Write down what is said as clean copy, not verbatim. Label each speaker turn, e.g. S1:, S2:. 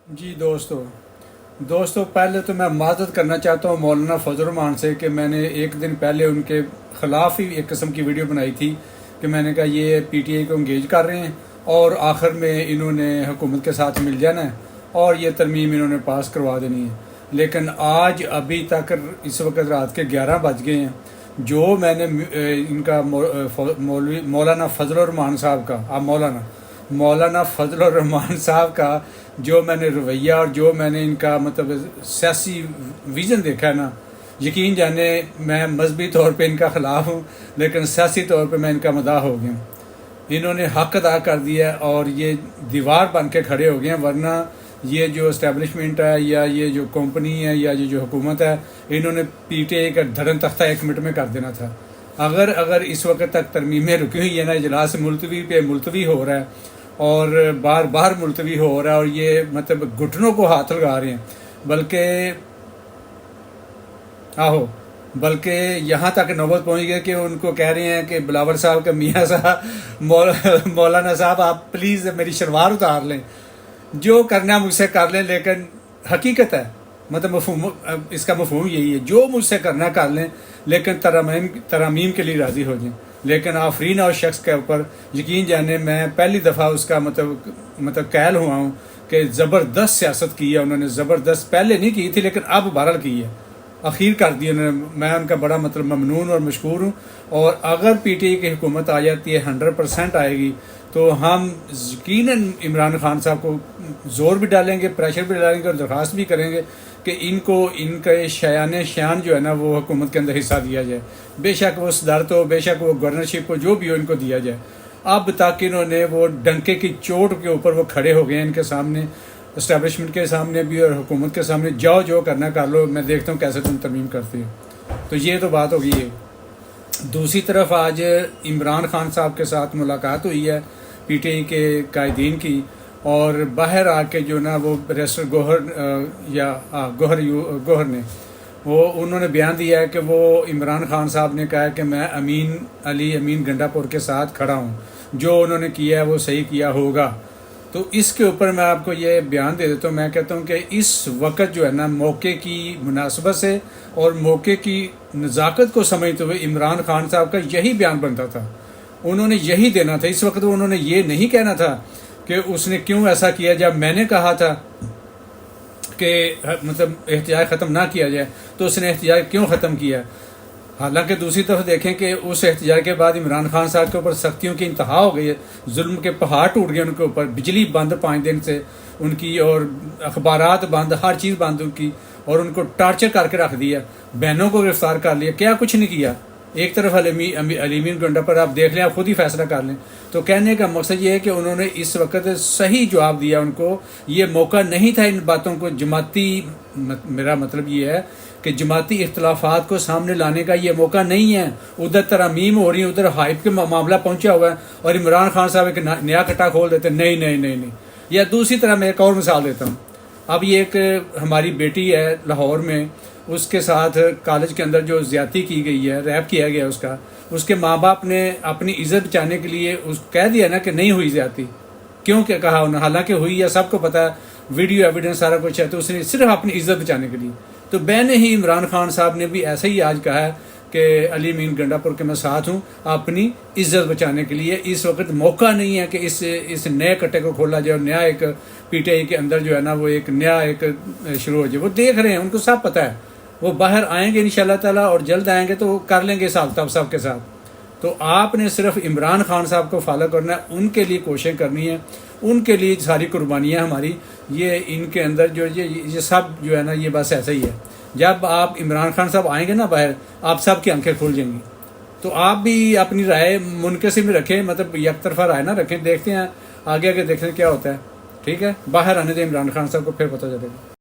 S1: جی دوستو پہلے تو میں معذرت کرنا چاہتا ہوں مولانا فضل الرحمان سے کہ میں نے ایک دن پہلے ان کے خلاف ہی ایک قسم کی ویڈیو بنائی تھی کہ میں نے کہا یہ پی ٹی آئی کو انگیج کر رہے ہیں اور آخر میں انہوں نے حکومت کے ساتھ مل جانا ہے اور یہ ترمیم انہوں نے پاس کروا دینی ہے. لیکن آج ابھی تک اس وقت رات کے 11 بج گئے ہیں. جو میں نے ان کا مولانا فضل الرحمان صاحب کا مولانا فضل الرحمان صاحب کا جو میں نے رویہ اور جو میں نے ان کا مطلب سیاسی ویژن دیکھا ہے نا، یقین جانے میں مذہبی طور پہ ان کا خلاف ہوں لیکن سیاسی طور پہ میں ان کا مداح ہو گیا ہوں. انہوں نے حق ادا کر دیا اور یہ دیوار بن کے کھڑے ہو گئے ہیں، ورنہ یہ جو اسٹیبلشمنٹ ہے یا یہ جو کمپنی ہے یا یہ جو حکومت ہے، انہوں نے پی ٹی آئی کا دھڑن تختہ 1 منٹ میں کر دینا تھا. اگر اس وقت تک ترمیمیں رکی ہوئی ہیں نا، اجلاس ملتوی پہ ملتوی ہو رہا ہے اور بار بار ملتوی ہو رہا ہے اور یہ مطلب گھٹنوں کو ہاتھ لگا رہے ہیں، بلکہ یہاں تک نوبت پہنچ گیا کہ ان کو کہہ رہے ہیں کہ بلاول صاحب کا میاں صاحب مولانا صاحب آپ پلیز میری شلوار اتار لیں، جو کرنا مجھ سے کر لیں. لیکن حقیقت ہے مطلب اس کا مفہوم یہی ہے، جو مجھ سے کرنا کر لیں لیکن ترامیم کے لیے راضی ہو جائیں. لیکن آفرین اور شخص کے اوپر یقین جانے میں پہلی دفعہ اس کا مطلب قائل ہوا ہوں کہ زبردست سیاست کی ہے انہوں نے. زبردست پہلے نہیں کی تھی لیکن اب بہرحال کی ہے، اخیر کر دی انہوں نے. میں ان کا بڑا مطلب ممنون اور مشکور ہوں. اور اگر پی ٹی آئی کی حکومت آ جاتی ہے 100% آئے گی تو ہم یقیناً عمران خان صاحب کو زور بھی ڈالیں گے، پریشر بھی ڈالیں گے اور درخواست بھی کریں گے کہ ان کا شیان جو ہے نا وہ حکومت کے اندر حصہ دیا جائے. بے شک وہ صدارت ہو، بے شک وہ گورنرشپ ہو، جو بھی ہو ان کو دیا جائے. اب تک انہوں نے وہ ڈنکے کی چوٹ کے اوپر وہ کھڑے ہو گئے ہیں ان کے سامنے، اسٹیبلشمنٹ کے سامنے بھی اور حکومت کے سامنے. جو کرنا کر لو، میں دیکھتا ہوں کیسے تم ترمیم کرتی ہو. تو یہ تو بات ہوگی ہے. دوسری طرف آج عمران خان صاحب کے ساتھ ملاقات ہوئی ہے پی ٹی آئی کے قائدین کی، اور باہر آ کے جو نا وہ بیرسٹر گوہر نے انہوں نے بیان دیا ہے کہ وہ عمران خان صاحب نے کہا ہے کہ میں امین گنڈا پور کے ساتھ کھڑا ہوں، جو انہوں نے کیا ہے وہ صحیح کیا ہوگا. تو اس کے اوپر میں آپ کو یہ بیان دے دیتا ہوں. میں کہتا ہوں کہ اس وقت جو ہے نا موقع کی مناسبت سے اور موقع کی نزاکت کو سمجھتے ہوئے عمران خان صاحب کا یہی بیان بنتا تھا، انہوں نے یہی دینا تھا. اس وقت انہوں نے یہ نہیں کہنا تھا کہ اس نے کیوں ایسا کیا. جب میں نے کہا تھا کہ مطلب احتجاج ختم نہ کیا جائے تو اس نے احتجاج کیوں ختم کیا. حالانکہ دوسری طرف دیکھیں کہ اس احتجاج کے بعد عمران خان صاحب کے اوپر سختیوں کی انتہا ہو گئی ہے، ظلم کے پہاڑ ٹوٹ گئے ان کے اوپر. بجلی بند 5 دن سے ان کی، اور اخبارات بند، ہر چیز بند ان کی، اور ان کو ٹارچر کر کے رکھ دیا. بہنوں کو گرفتار کر لیا، کیا کچھ نہیں کیا. ایک طرف علیمین گنڈا پر آپ دیکھ لیں، آپ خود ہی فیصلہ کر لیں. تو کہنے کا مقصد یہ ہے کہ انہوں نے اس وقت صحیح جواب دیا. ان کو یہ موقع نہیں تھا ان باتوں کو میرا مطلب یہ ہے کہ جماعتی اختلافات کو سامنے لانے کا یہ موقع نہیں ہے. ادھر ترامیم ہو رہی ہیں، ادھر ہائپ کے معاملہ پہنچا ہوا ہے اور عمران خان صاحب ایک نیا کٹا کھول دیتے ہیں. نہیں. یا دوسری طرح میں ایک اور مثال دیتا ہوں. اب یہ ایک ہماری بیٹی ہے لاہور میں، اس کے ساتھ کالج کے اندر جو زیادتی کی گئی ہے، ریپ کیا گیا اس کے ماں باپ نے اپنی عزت بچانے کے لیے کہہ دیا نا کہ نہیں ہوئی زیادتی. کیوں کہ کہا انہوں نے، حالانکہ ہوئی ہے، سب کو پتا ہے، ویڈیو ایویڈنس سارا کچھ ہے. تو اس نے صرف اپنی عزت بچانے کے لیے. تو بہن ہی عمران خان صاحب نے بھی ایسے ہی آج کہا ہے کہ علی مین گنڈا پور کے میں ساتھ ہوں اپنی عزت بچانے کے لیے. اس وقت موقع نہیں ہے کہ اس نئے کٹے کو کھولا جائے اور نیا ایک پی ٹی آئی کے اندر جو ہے نا وہ ایک نیا شروع ہو جائے. وہ دیکھ رہے ہیں، ان کو سب پتہ ہے، وہ باہر آئیں گے انشاءاللہ تعالیٰ اور جلد آئیں گے تو وہ کر لیں گے حساب کتاب سب کے ساتھ. تو آپ نے صرف عمران خان صاحب کو فالو کرنا ہے، ان کے لیے کوششیں کرنی ہے، ان کے لیے ساری قربانیاں ہماری. یہ ان کے اندر جو یہ سب جو ہے نا یہ بس ایسا ہی ہے. جب آپ عمران خان صاحب آئیں گے نا باہر، آپ سب کی آنکھیں کھل جائیں گی. تو آپ بھی اپنی رائے منقسم رکھیں، مطلب یک طرفہ رائے نہ رکھیں. دیکھتے ہیں آگے دیکھتے ہیں کیا ہوتا ہے. ٹھیک ہے، باہر آنے دیں عمران خان صاحب کو، پھر پتہ چلے گا.